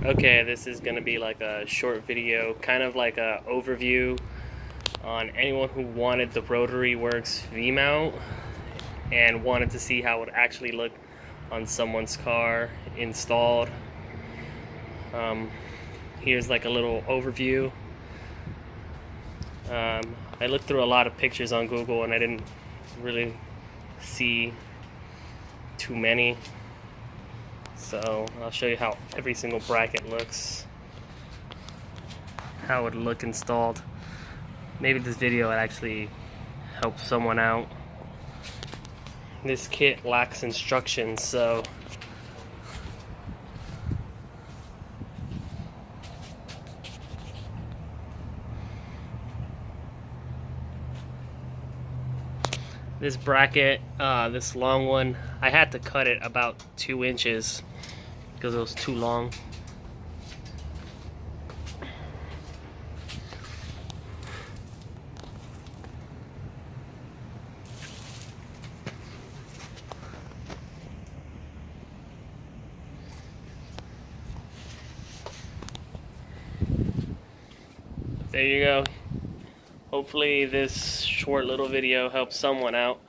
Okay, this is going to be like a short video, kind of like a overview on anyone who wanted the rotaryworks V-mount and wanted to see how it would actually look on someone's car installed. Here's like a little overview. I looked through a lot of pictures on Google and I didn't really see too many. So I'll show you how every single bracket looks, how it would look installed. Maybe this video would actually help someone out. This kit lacks instructions, so this bracket, this long one, I had to cut it about 2 inches because it was too long. There you go. Hopefully this short little video helps someone out.